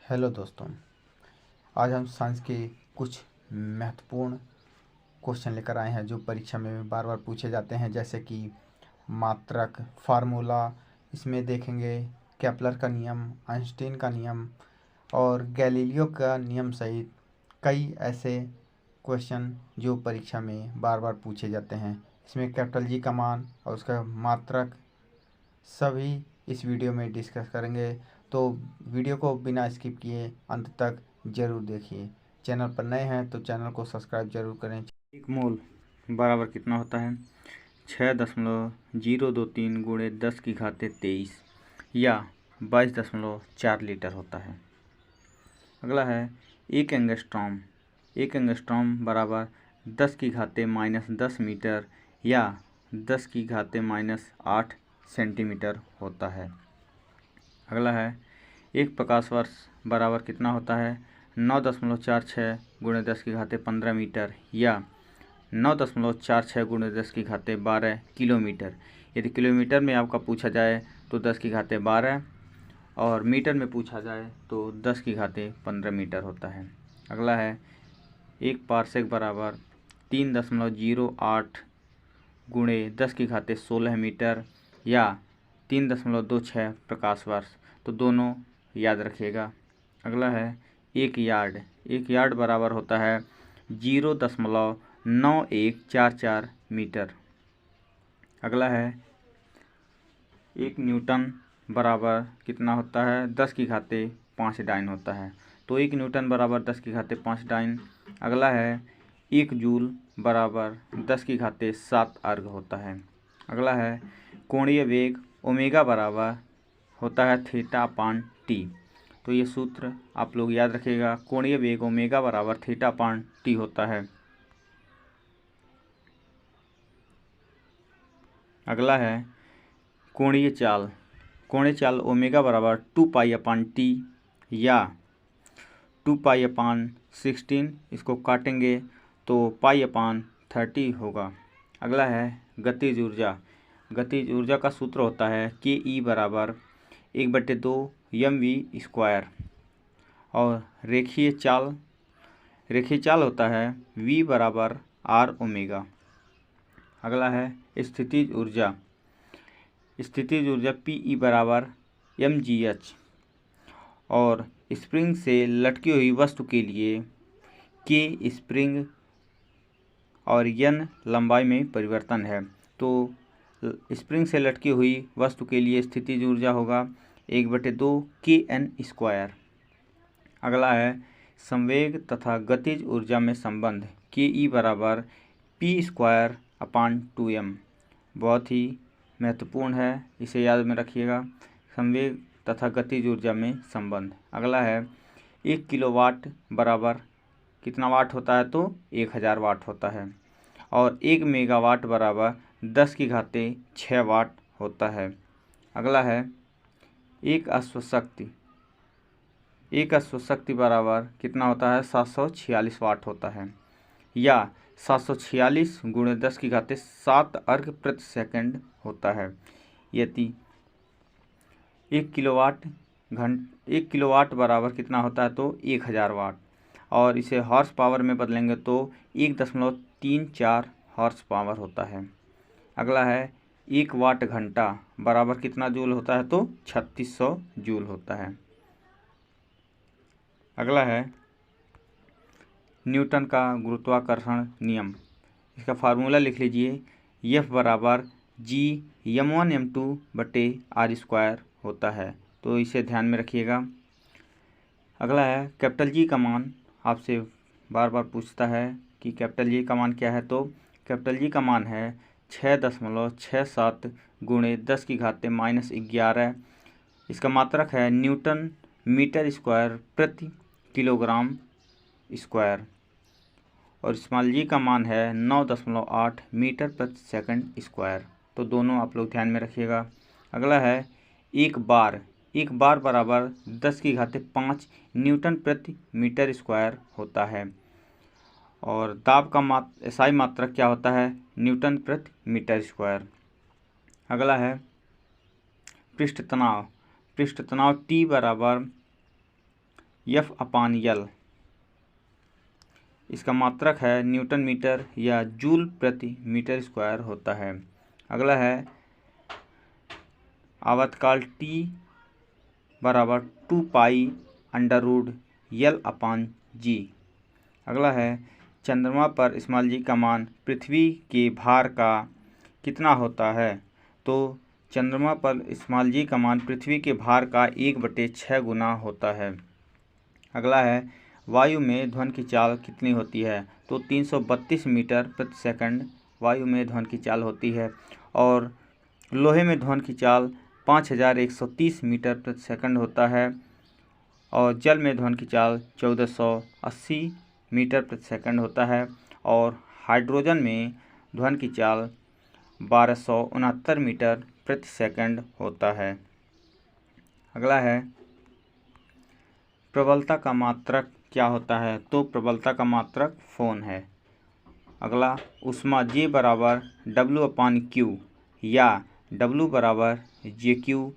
Hello दोस्तों, आज हम साइंस के कुछ महत्वपूर्ण क्वेश्चन लेकर आए हैं जो परीक्षा में बार बार पूछे जाते हैं, जैसे कि मात्रक, फार्मूला। इसमें देखेंगे केपलर का नियम, आइंस्टीन का नियम और गैलीलियो का नियम सहित कई ऐसे क्वेश्चन जो परीक्षा में बार बार पूछे जाते हैं। इसमें कैपिटल जी का मान और उसका मात्रक सभी इस वीडियो में डिस्कस करेंगे। तो वीडियो को बिना स्किप किए अंत तक ज़रूर देखिए। चैनल पर नए हैं तो चैनल को सब्सक्राइब जरूर करें। एक मोल बराबर कितना होता है? 6.023 गुणे 10 की घाते 23 या 22.4 लीटर होता है। अगला है एक एंगस्ट्रॉम। एक एंगस्ट्रॉम बराबर 10 की घाते -10 मीटर या 10 की घाते -8 सेंटीमीटर होता है। अगला है एक प्रकाश वर्ष बराबर कितना होता है? 9.46 गुणे 10 की घाते 15 मीटर या 9.46 गुणे 10 की घाते 12 किलोमीटर। यदि किलोमीटर में आपका पूछा जाए तो 10 की घाते 12 और मीटर में पूछा जाए तो 10 की घाते 15 मीटर होता है। अगला है एक पारसेक बराबर 3.08 गुणे 10 की घाते 16 मीटर या 3.26 प्रकाश वर्ष। तो दोनों याद रखिएगा। अगला है एक यार्ड। एक यार्ड बराबर होता है 0.9144 मीटर। अगला है एक न्यूटन बराबर कितना होता है? 10 की घाते 5 डाइन होता है। तो एक न्यूटन बराबर 10 की घाते 5 डाइन। अगला है एक जूल बराबर 10 की घाते 7 अर्ग होता है। अगला है कोणीय वेग ओमेगा बराबर होता है θ/t। तो ये सूत्र आप लोग याद रखिएगा। कोणीय वेग ओमेगा बराबर θ/t होता है। अगला है कोणीय चाल। कोणीय चाल ओमेगा बराबर 2π/t या 2π/16। इसको काटेंगे तो π/30 होगा। अगला है गतिज ऊर्जा। गतिज ऊर्जा का सूत्र होता है ke बराबर 1/2 mv²। और रेखीय चाल होता है v बराबर r ओमेगा। अगला है स्थितिज ऊर्जा। स्थितिज ऊर्जा Pe बराबर mgh। और स्प्रिंग से लटकी हुई वस्तु के लिए k स्प्रिंग और n लंबाई में परिवर्तन है। तो स्प्रिंग से लटकी हुई वस्तु के लिए स्थितिज ऊर्जा होगा 1/2 kn²। अगला है संवेग तथा गतिज ऊर्जा में संबंध ke बराबर p²/2m। बहुत ही महत्वपूर्ण है, इसे याद में रखिएगा। संवेग तथा गतिज ऊर्जा में संबंध। अगला है 1 किलोवाट बराबर कितना वाट होता है? तो 1000 वाट होता है। और 1 मेगावाट बराबर 10 की घाते 6 वाट होता है। अगला है एक अश्व शक्ति बराबर कितना होता है? 746 वाट होता है या 746 गुणे 10 की घाते 7 अर्घ प्रति सेकंड होता है। यदि 1 किलोवाट बराबर कितना होता है? तो 1000 वाट। और इसे हॉर्स पावर में बदलेंगे तो 1.34 हॉर्स पावर होता है। अगला है 1 वाट घंटा बराबर कितना जूल होता है? तो 3600 जूल होता है। अगला है न्यूटन का गुरुत्वाकर्षण नियम। इसका फार्मूला लिख लीजिए। F बराबर G m1m2/r² होता है। तो इसे ध्यान में रखिएगा। अगला है कैपिटल जी का मान। आपसे बार बार पूछता है कि कैपिटल जी का मान क्या है? तो कैपिटल जी का मान है 6.67 गुणे 10 की घाते -11। इसका मात्रक है न्यूटन मीटर स्क्वायर प्रति किलोग्राम स्क्वायर। और स्मॉल जी का मान है 9.8 मीटर प्रति सेकंड स्क्वायर। तो दोनों आप लोग ध्यान में रखिएगा। अगला है एक बार बराबर 10 की घाते 5 न्यूटन प्रति मीटर स्क्वायर होता है। और दाब का एसआई मात्रक क्या होता है? न्यूटन प्रति मीटर स्क्वायर। अगला है पृष्ठ तनाव। T बराबर F/L। इसका मात्रक है न्यूटन मीटर या जूल प्रति मीटर स्क्वायर होता है। अगला है आवर्तकाल T बराबर 2π√L/G। अगला है चंद्रमा पर g का मान पृथ्वी के भार का कितना होता है? तो चंद्रमा पर g का मान पृथ्वी के भार का 1/6 गुना होता है। अगला है वायु में ध्वनि की चाल कितनी होती है? तो 332 मीटर प्रति सेकंड वायु में ध्वनि की चाल होती है। और लोहे में ध्वनि की चाल 5130 मीटर प्रति सेकंड होता है। और जल में ध्वनि की चाल 1480 मीटर प्रति सेकंड होता है। और हाइड्रोजन में ध्वनि की चाल 1269 मीटर प्रति सेकंड होता है। अगला है प्रबलता का मात्रक क्या होता है? तो प्रबलता का मात्रक फोन है। अगला ऊष्मा J बराबर W/Q या W बराबर JQ।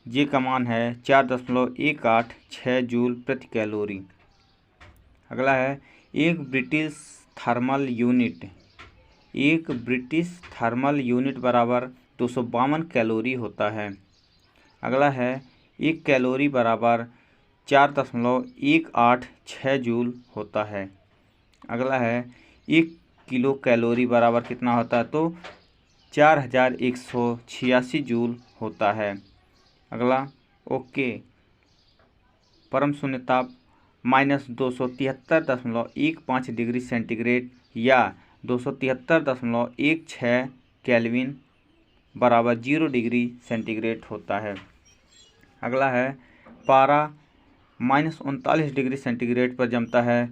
J का मान है 4.186 जूल प्रति कैलोरी। अगला है एक ब्रिटिश थर्मल यूनिट बराबर 252 कैलोरी होता है। अगला है 1 कैलोरी बराबर 4.186 जूल होता है। अगला है 1 किलो कैलोरी बराबर कितना होता है? तो 4186 जूल होता है। अगला ओके परम शून्य ताप -273.15 डिग्री सेंटीग्रेड या 273.16 केल्विन बराबर 0 डिग्री सेंटीग्रेड होता है। अगला है पारा -39 डिग्री सेंटीग्रेड पर जमता है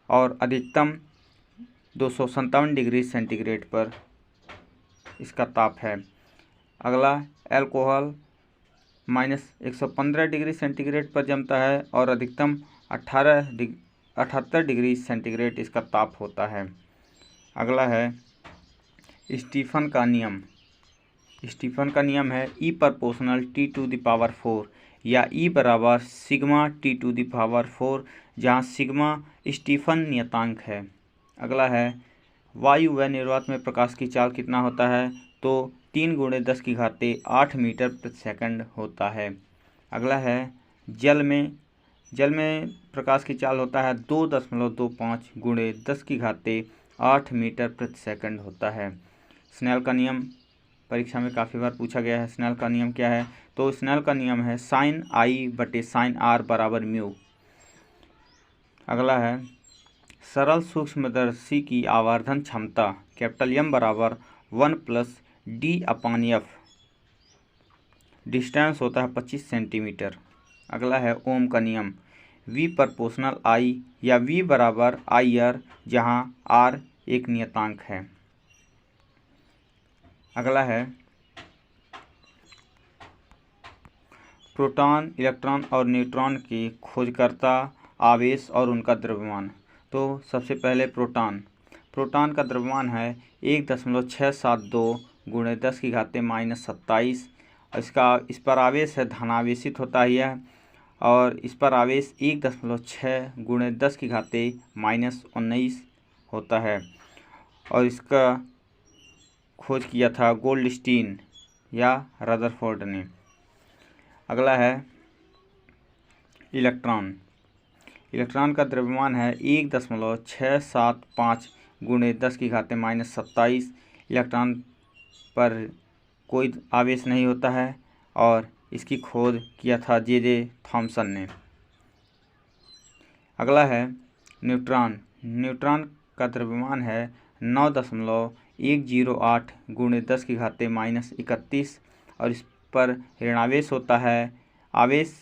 और अधिकतम 257 डिग्री सेंटीग्रेड पर इसका ताप है। अगला अल्कोहल -115 डिग्री सेंटीग्रेड पर जमता है और अधिकतम 78 डिग्री सेंटीग्रेड इसका ताप होता है। अगला है स्टीफन का नियम है E प्रोपोर्शनल T⁴ या E बराबर सिग्मा T⁴, जहाँ सिग्मा स्टीफन नियतांक है। अगला है वायु व निर्वात में प्रकाश की चाल कितना होता है? तो 3 × 10⁸ मीटर प्रति सेकंड होता है। अगला है जल में प्रकाश की चाल होता है 2.25 × 10⁸ मीटर प्रति सेकंड होता है। स्नेल का नियम परीक्षा में काफ़ी बार पूछा गया है। स्नेल का नियम क्या है? तो स्नेल का नियम है sin I/sin R बराबर म्यू। अगला है सरल सूक्ष्मदर्शी की आवर्धन क्षमता M बराबर 1+D/F। डिस्टेंस होता है 25 सेंटीमीटर। अगला है ओम का नियम V प्रोपोर्शनल I या V बराबर IR, जहाँ R एक नियतांक है। अगला है प्रोटॉन, इलेक्ट्रॉन और न्यूट्रॉन के खोजकर्ता, आवेश और उनका द्रव्यमान। तो सबसे पहले प्रोटॉन का द्रव्यमान है 1.672 × 10⁻⁻27। इस पर आवेश है धनावेशित होता है यह, और इस पर आवेश 1.6 × 10⁻⁻19 होता है। और इसका खोज किया था गोल्डस्टीन या रदरफोर्ड ने। अगला है इलेक्ट्रॉन का द्रव्यमान है 1.675 × 10⁻⁻27। इलेक्ट्रॉन पर कोई आवेश नहीं होता है और इसकी खोज किया था J.J. थॉमसन ने। अगला है न्यूट्रॉन का द्रव्यमान है 9.108 × 10⁻31 और इस पर ऋणावेश होता है। आवेश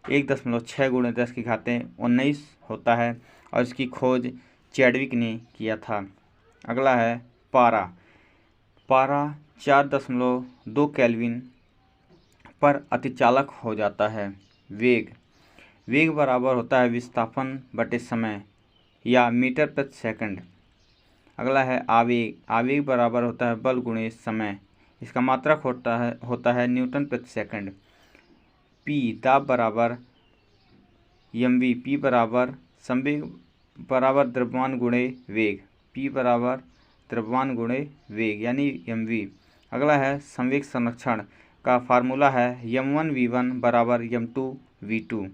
1.6 × 10⁻19 होता है और इसकी खोज चैडविक ने किया था। अगला है पारा 4.2 केल्विन पर अतिचालक हो जाता है। वेग बराबर होता है विस्थापन बटे समय या मीटर प्रति सेकंड। अगला है आवेग बराबर होता है बल गुणे समय। इसका मात्रक होता है न्यूटन प्रति सेकंड। P दाब बराबर mv, P बराबर संवेग बराबर द्रव्यमान गुणे वेग, P बराबर द्रव्यमान गुणे वेग यानी mv। अगला है संवेग संरक्षण का फार्मूला है m1v1 बराबर m2v2।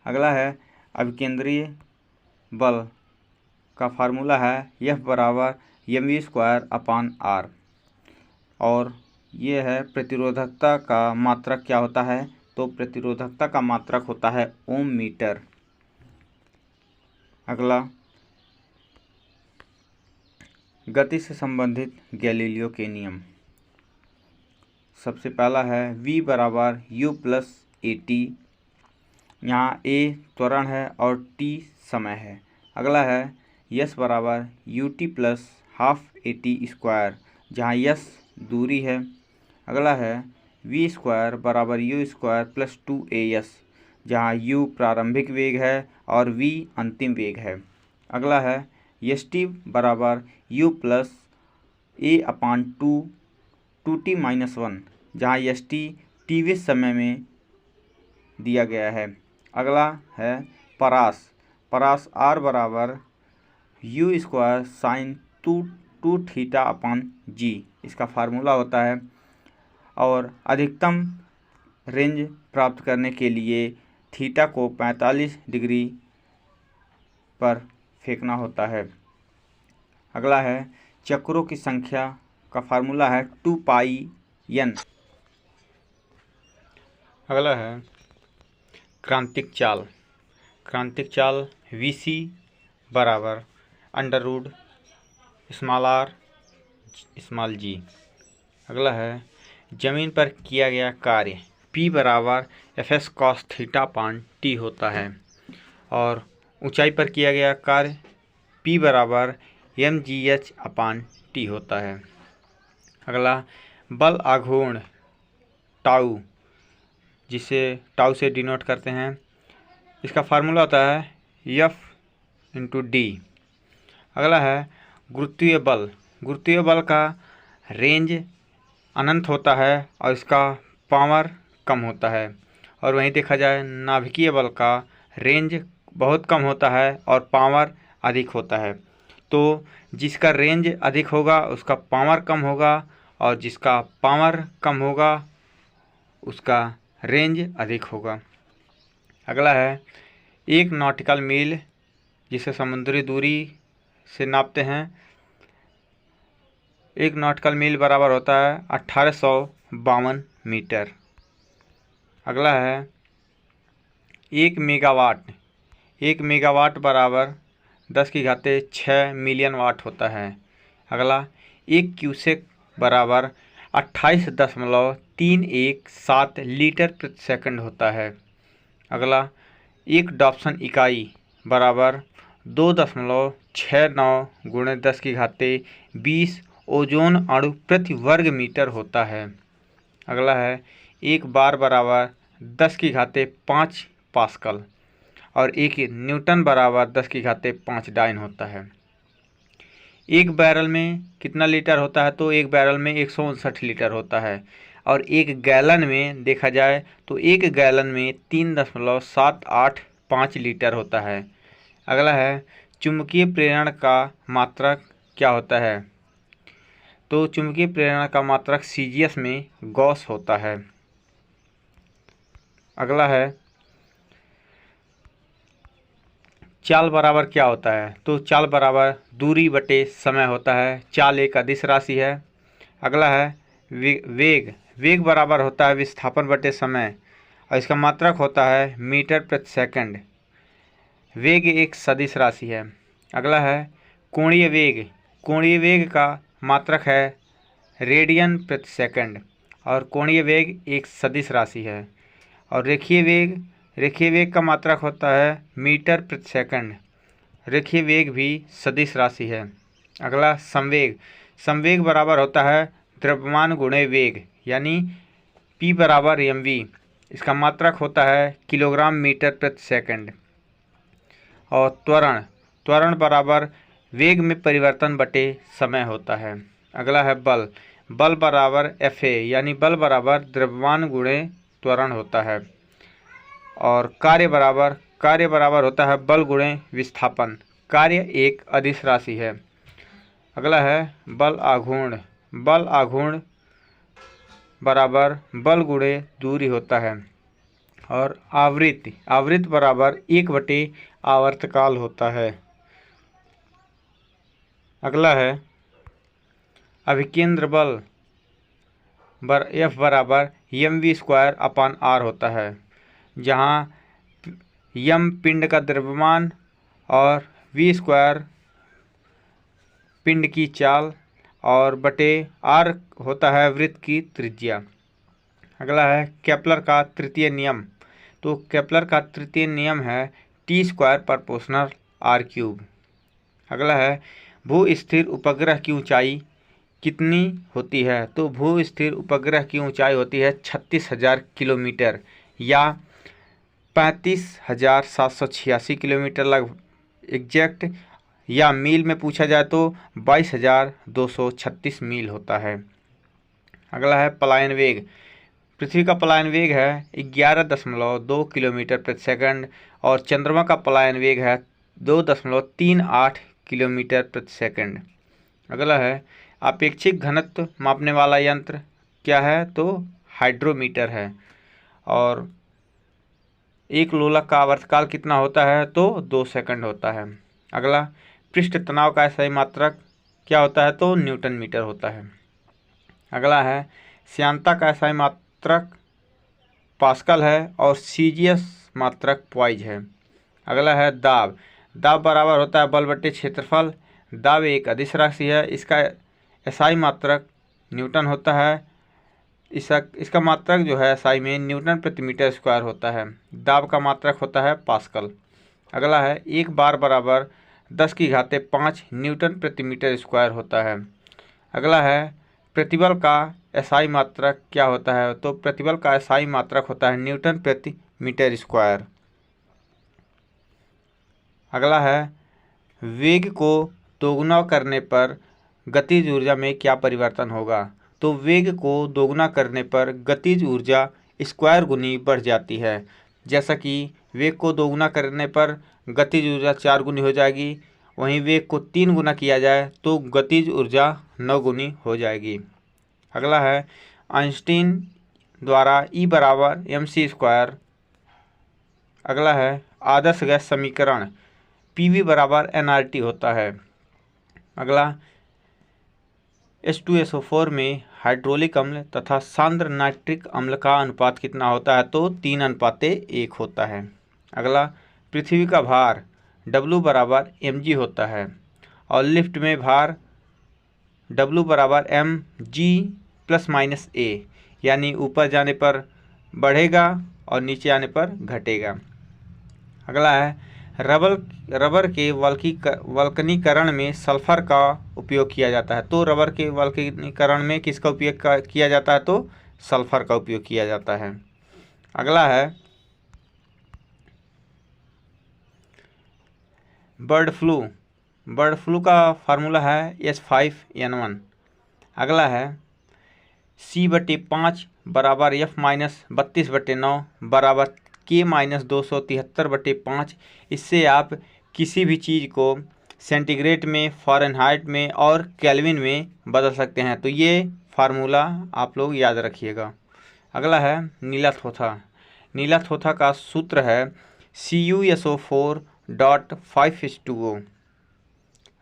अगला है अभिकेंद्रीय बल का फार्मूला है F बराबर mv²/r। और ये है प्रतिरोधकता का मात्रक क्या होता है, तो प्रतिरोधकता का मात्रक होता है ओम मीटर। अगला गति से संबंधित गैलीलियो के नियम। सबसे पहला है v बराबर u+at। यहाँ a त्वरण है और t समय है। अगला है s बराबर ut + ½ at², जहाँ s दूरी है। अगला है v² बराबर u² + 2as, जहाँ u प्रारंभिक वेग है और v अंतिम वेग है। अगला है st बराबर u + a/2 2t-1, जहाँ st tवें समय में दिया गया है। अगला है परास r बराबर u² sin 2θ/g, इसका फार्मूला होता है। और अधिकतम रेंज प्राप्त करने के लिए थीटा को 45 डिग्री पर फेंकना होता है। अगला है चक्रों की संख्या का फार्मूला है 2πn। अगला है क्रांतिक चाल Vc बराबर √r(g). अगला है जमीन पर किया गया कार्य P बराबर Fs cos θ/t होता है और ऊंचाई पर किया गया कार्य P बराबर mgh/t होता है। अगला बल आघूर्ण टाउ, जिसे टाउ से डिनोट करते हैं, इसका फार्मूला होता है F/d। अगला है गुरुत्वीय बल का रेंज अनंत होता है और इसका पावर कम होता है। और वहीं देखा जाए नाभिकीय बल का रेंज बहुत कम होता है और पावर अधिक होता है। तो जिसका रेंज अधिक होगा उसका पावर कम होगा और जिसका पावर कम होगा उसका रेंज अधिक होगा। अगला है 1 नॉटिकल मील, जिसे समुद्री दूरी से नापते हैं। 1 नॉटिकल मील बराबर होता है 1852 मीटर। अगला है 1 मेगावाट बराबर 10⁶ मिलियन वाट होता है। अगला 1 क्यूसेक बराबर 28.317 लीटर प्रति सेकंड होता है। अगला 1 डॉप्सन इकाई बराबर 2.69 × 10⁻20 ओजोन अणु प्रति वर्ग मीटर होता है। अगला है 1 बार बराबर 10⁵5 पास्कल और 1 न्यूटन बराबर 10⁵5 डाइन होता है। एक बैरल में कितना लीटर होता है, तो एक बैरल में 159 लीटर होता है। और एक गैलन में देखा जाए तो एक गैलन में 3.785 लीटर होता है। अगला है चुंबकीय प्रेरण का मात्रक क्या होता है, तो चुंबकीय प्रेरण का मात्रक सीजीएस में गॉस होता है। अगला है चाल बराबर क्या होता है, तो चाल बराबर दूरी बटे समय होता है। चाल एक अदिश राशि है। अगला है वेग बराबर होता है विस्थापन बटे समय और इसका मात्रक होता है मीटर प्रति सेकंड। वेग एक सदिश राशि है। अगला है कोणीय वेग का मात्रक है रेडियन प्रति सेकंड और कोणीय वेग एक सदिश राशि है। और रेखीय वेग का मात्रक होता है मीटर प्रति सेकंड। रेखीय वेग भी सदिश राशि है। अगला संवेग बराबर होता है द्रव्यमान गुणे वेग यानी P बराबर mv। इसका मात्रक होता है किलोग्राम मीटर प्रति सेकंड। और त्वरण बराबर वेग में परिवर्तन बटे समय होता है। अगला है बल बराबर Fa यानी बल बराबर द्रव्यमान गुणे त्वरण होता है। और कार्य बराबर होता है बल गुणे विस्थापन। कार्य एक अदिश राशि है। अगला है बल आघूर्ण बराबर बल गुणे दूरी होता है। और आवृत्ति बराबर 1/, आवर्तकाल होता है। अगला है अभिकेंद्र बल F बराबर mv²/r होता है, जहाँ m पिंड का द्रव्यमान और v² पिंड की चाल और बटे r होता है वृत्त की त्रिज्या। अगला है केपलर का तृतीय नियम। तो केपलर का तृतीय नियम है T² r³। अगला है भू स्थिर उपग्रह की ऊंचाई कितनी होती है। तो भू स्थिर उपग्रह की ऊंचाई होती है 36,000 किलोमीटर या 35,786 किलोमीटर लगभग एग्जैक्ट, या मील में पूछा जाए तो 22,236 मील होता है। अगला है पलायन वेग। पृथ्वी का पलायन वेग है 11.2 किलोमीटर प्रति सेकंड और चंद्रमा का पलायन वेग है 2.38 किलोमीटर प्रति सेकंड। अगला है अपेक्षिक घनत्व मापने वाला यंत्र क्या है। तो हाइड्रोमीटर है। और एक लोलक का आवर्तकाल कितना होता है। तो 2 सेकंड होता है। अगला पृष्ठ तनाव का SI मात्रक क्या होता है। तो न्यूटन मीटर होता है। अगला है श्यानता का SI मात्रक पास्कल है और CGS मात्रक पॉइज है। अगला है दाब बराबर होता है बल बटे क्षेत्रफल। दाब एक अदिश राशि है, इसका SI मात्रक न्यूटन होता है। इसका मात्रक जो है SI में न्यूटन प्रति मीटर स्क्वायर होता है। दाब का मात्रक होता है पास्कल। अगला है एक बार बराबर 10⁵5 न्यूटन प्रति मीटर स्क्वायर होता है। अगला है प्रतिबल का SI मात्रक क्या होता है। तो प्रतिबल का SI मात्रक होता है न्यूटन प्रति मीटर स्क्वायर। अगला है वेग को दोगुना करने पर गतिज ऊर्जा में क्या परिवर्तन होगा। तो वेग को दोगुना करने पर गतिज ऊर्जा स्क्वायर गुनी बढ़ जाती है। जैसा कि वेग को दोगुना करने पर गतिज ऊर्जा 4 गुनी हो जाएगी, वहीं वेग को 3 गुना किया जाए तो गतिज ऊर्जा 9 गुनी हो जाएगी। अगला है आइंस्टीन द्वारा E बराबर mc²। अगला है आदर्श गैस समीकरण PV बराबर nRT होता है। अगला H2SO4 में हाइड्रोलिक अम्ल तथा सांद्र नाइट्रिक अम्ल का अनुपात कितना होता है। तो 3:1 होता है। अगला पृथ्वी का भार W बराबर mg होता है और लिफ्ट में भार W बराबर mg+-a, यानी ऊपर जाने पर बढ़ेगा और नीचे आने पर घटेगा। अगला है रबर के वल्कनीकरण में सल्फर का उपयोग किया जाता है। तो रबर के वल्कनीकरण में किसका उपयोग किया जाता है। तो सल्फर का उपयोग किया जाता है। अगला है बर्ड फ्लू का फार्मूला है H5N1। अगला है C/5 बराबर F-32/9 बराबर K-273/5। इससे आप किसी भी चीज़ को सेंटीग्रेड में, फ़ारेनहाइट में और केल्विन में बदल सकते हैं। तो ये फार्मूला आप लोग याद रखिएगा। अगला है नीला थोथा का सूत्र है CuSO4.5H2O।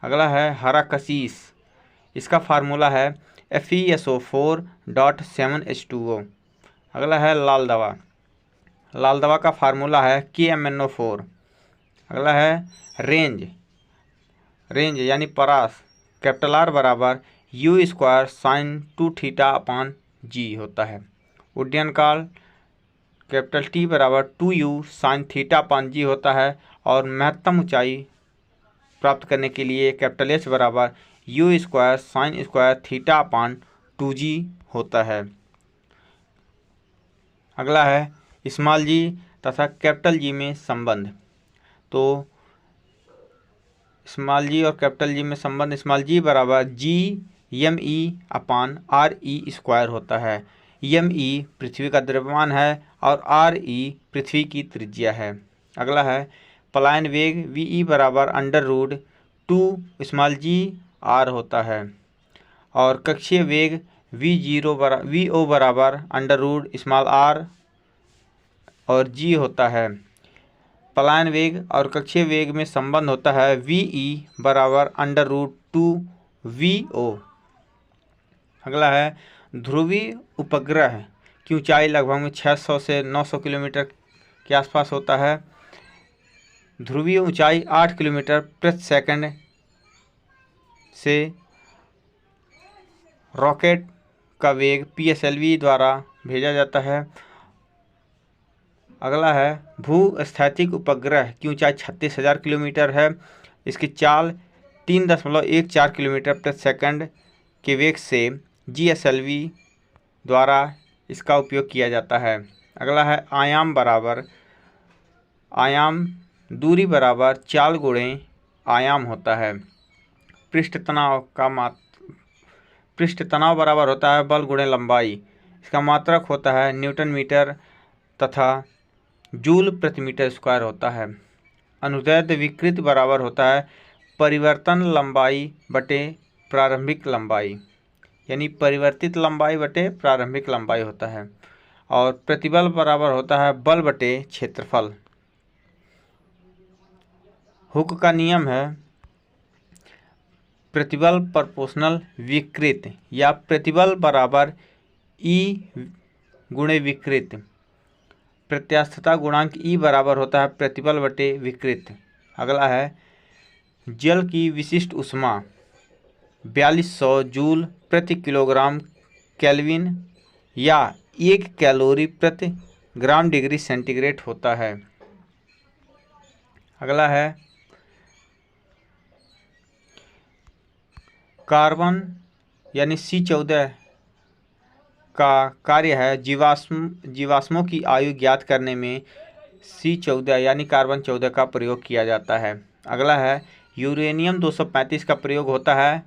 अगला है हरा कशीस, इसका फार्मूला है FeSO4.7H2O। अगला है लाल दवा का फार्मूला है KMnO4। अगला है रेंज यानी परास R बराबर U² sin2θ/g होता है। उड्डयन काल T बराबर 2U sin θ/g होता है। और महत्तम ऊंचाई प्राप्त करने के लिए H बराबर U² sin²θ/2g होता है। अगला है स्मॉल g तथा कैपिटल G में संबंध। तो स्मॉल g और कैपिटल G में संबंध स्मॉल g बराबर GME/RE² होता है। e पृथ्वी का द्रव्यमान है और re पृथ्वी की त्रिज्या है। अगला है पलायन वेग ve बराबर √2g होता है और कक्षीय वेग vo बराबर √r और g होता है। पलायन वेग और कक्षीय वेग में संबंध होता है ve बराबर √2vo। अगला है ध्रुवीय उपग्रह की ऊंचाई लगभग 600 से 900 किलोमीटर के आसपास होता है। ध्रुवीय ऊंचाई 8 किलोमीटर प्रति सेकंड से रॉकेट का वेग PSLV द्वारा भेजा जाता है। अगला है भूस्थैतिक उपग्रह की ऊंचाई 36,000 किलोमीटर है। इसकी चाल 3.14 किलोमीटर प्रति सेकंड के वेग से GSLV द्वारा इसका उपयोग किया जाता है। अगला है आयाम दूरी बराबर चाल गुणे आयाम होता है। पृष्ठ तनाव बराबर होता है बल गुणे लंबाई। इसका मात्रक होता है न्यूटन मीटर तथा जूल प्रति मीटर स्क्वायर होता है। अनुदैर्ध्य विकृति बराबर होता है परिवर्तन लंबाई बटे प्रारंभिक लंबाई, यानी परिवर्तित लंबाई बटे प्रारंभिक लंबाई होता है। और प्रतिबल बराबर होता है बल बटे क्षेत्रफल। हुक का नियम है प्रतिबल प्रोपोर्शनल विकृति या प्रतिबल बराबर E गुणे विकृति। प्रत्यास्थता गुणांक E बराबर होता है प्रतिबल बटे विकृति। अगला है जल की विशिष्ट ऊष्मा 4200 जूल प्रति किलोग्राम केल्विन या 1 कैलोरी प्रति ग्राम डिग्री सेंटीग्रेड होता है। अगला है कार्बन यानी C14 का कार्य है जीवाश्मों की आयु ज्ञात करने में C14 यानी कार्बन 14 का प्रयोग किया जाता है। अगला है यूरेनियम 235 का प्रयोग होता है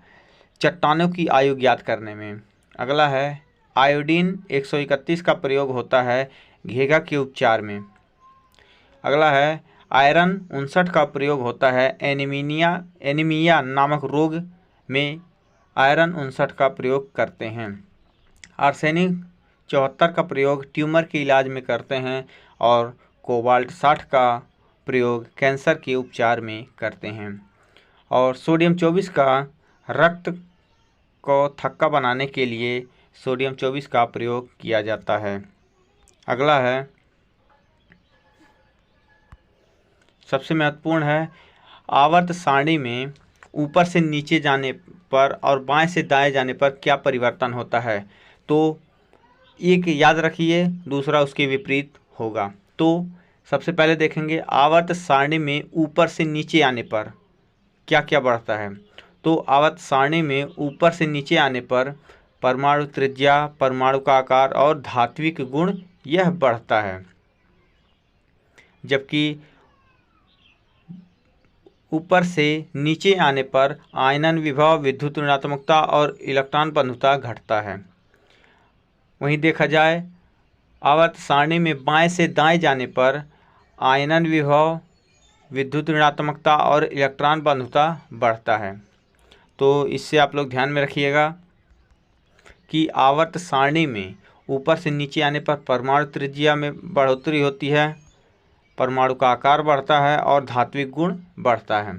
चट्टानों की आयु ज्ञात करने में। अगला है आयोडीन 131 का प्रयोग होता है घेघा के उपचार में। अगला है आयरन 59 का प्रयोग होता है एनीमिया नामक रोग में आयरन 59 का प्रयोग करते हैं। आर्सेनिक 74 का प्रयोग ट्यूमर के इलाज में करते हैं और कोबाल्ट 60 का प्रयोग कैंसर के उपचार में करते हैं। और सोडियम 24 का रक्त को थक्का बनाने के लिए सोडियम 24 का प्रयोग किया जाता है। अगला है सबसे महत्वपूर्ण है आवर्त सारणी में ऊपर से नीचे जाने पर और बाएं से दाएं जाने पर क्या परिवर्तन होता है। तो एक याद रखिए, दूसरा उसके विपरीत होगा। तो सबसे पहले देखेंगे आवर्त सारणी में ऊपर से नीचे आने पर क्या क्या बढ़ता है। तो आवर्त सारणी में ऊपर से नीचे आने पर परमाणु त्रिज्या, परमाणु का आकार और धात्विक गुण यह बढ़ता है। जबकि ऊपर से नीचे आने पर आयनन विभव, विद्युत ऋणात्मकता और इलेक्ट्रॉन बंधुता घटता है। वहीं देखा जाए आवर्त सारणी में बाएं से दाएं जाने पर आयनन विभव, विद्युत ऋणात्मकता और इलेक्ट्रॉन बंधुता बढ़ता है। तो इससे आप लोग ध्यान में रखिएगा कि आवर्त सारणी में ऊपर से नीचे आने पर परमाणु त्रिज्या में बढ़ोतरी होती है, परमाणु का आकार बढ़ता है और धात्विक गुण बढ़ता है।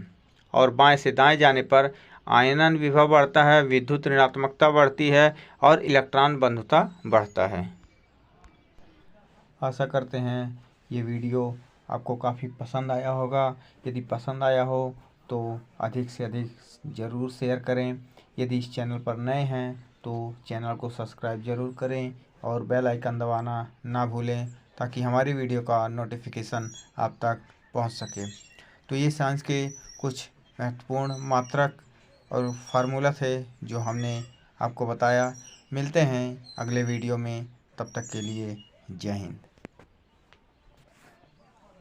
और बाएं से दाएं जाने पर आयनन विभव बढ़ता है, विद्युत ऋणात्मकता बढ़ती है और इलेक्ट्रॉन बंधुता बढ़ता है। आशा करते हैं ये वीडियो आपको काफ़ी पसंद आया होगा। यदि पसंद आया हो तो अधिक से अधिक ज़रूर शेयर करें। यदि इस चैनल पर नए हैं तो चैनल को सब्सक्राइब ज़रूर करें और बेल आइकन दबाना ना भूलें ताकि हमारी वीडियो का नोटिफिकेशन आप तक पहुंच सके। तो ये साइंस के कुछ महत्वपूर्ण मात्रक और फार्मूला थे जो हमने आपको बताया। मिलते हैं अगले वीडियो में, तब तक के लिए जय हिंद।